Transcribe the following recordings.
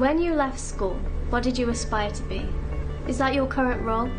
When you left school, what did you aspire to be? Is that your current role?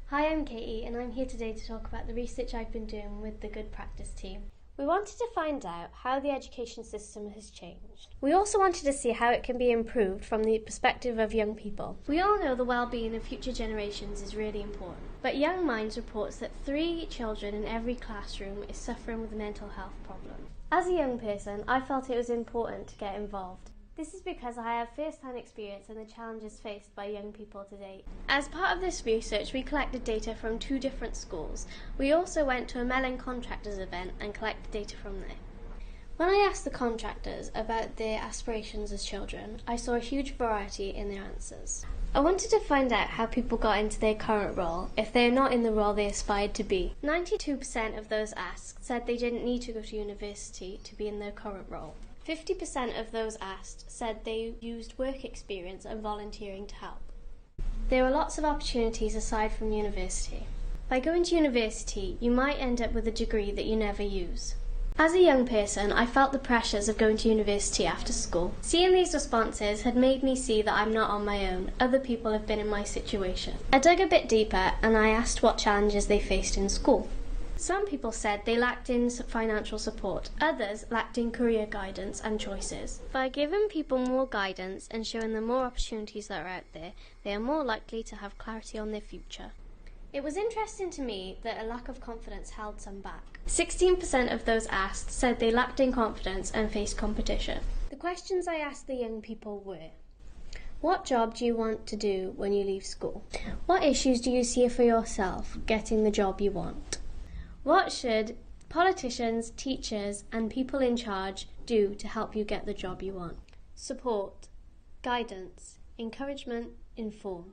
Hi, I'm Katie and I'm here today to talk about the research I've been doing with the Good Practice team. We wanted to find out how the education system has changed. We also wanted to see how it can be improved from the perspective of young people. We all know the well-being of future generations is really important, but Young Minds reports that 3 children in every classroom is suffering with a mental health problem. As a young person, I felt it was important to get involved. This is because I have first-hand experience in the challenges faced by young people today. As part of this research, we collected data from 2 different schools. We also went to a Melin contractors event and collected data from there. When I asked the contractors about their aspirations as children, I saw a huge variety in their answers. I wanted to find out how people got into their current role if they are not in the role they aspired to be. 92% of those asked said they didn't need to go to university to be in their current role. 50% of those asked said they used work experience and volunteering to help. There are lots of opportunities aside from university. By going to university, you might end up with a degree that you never use. As a young person, I felt the pressures of going to university after school. Seeing these responses had made me see that I'm not on my own. Other people have been in my situation. I dug a bit deeper and I asked what challenges they faced in school. Some people said they lacked in financial support, others lacked in career guidance and choices. By giving people more guidance and showing them more opportunities that are out there, they are more likely to have clarity on their future. It was interesting to me that a lack of confidence held some back. 16% of those asked said they lacked in confidence and faced competition. The questions I asked the young people were: what job do you want to do when you leave school? What issues do you see for yourself getting the job you want? What should politicians, teachers, and people in charge do to help you get the job you want? Support, guidance, encouragement, inform.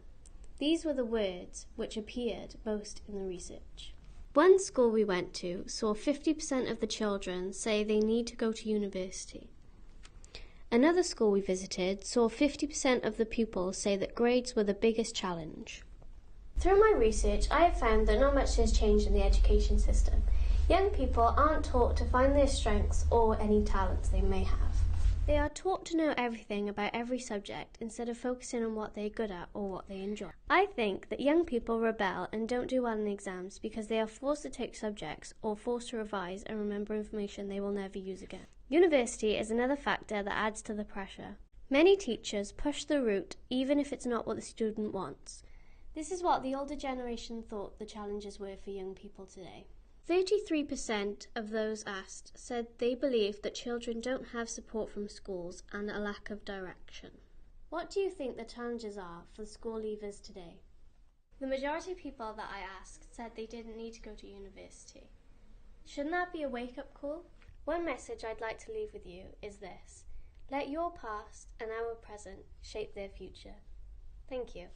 These were the words which appeared most in the research. One school we went to saw 50% of the children say they need to go to university. Another school we visited saw 50% of the pupils say that grades were the biggest challenge. Through my research, I have found that not much has changed in the education system. Young people aren't taught to find their strengths or any talents they may have. They are taught to know everything about every subject instead of focusing on what they're good at or what they enjoy. I think that young people rebel and don't do well in exams because they are forced to take subjects or forced to revise and remember information they will never use again. University is another factor that adds to the pressure. Many teachers push the route even if it's not what the student wants. This is what the older generation thought the challenges were for young people today. 33% of those asked said they believed that children don't have support from schools and a lack of direction. What do you think the challenges are for school leavers today? The majority of people that I asked said they didn't need to go to university. Shouldn't that be a wake-up call? One message I'd like to leave with you is this: let your past and our present shape their future. Thank you.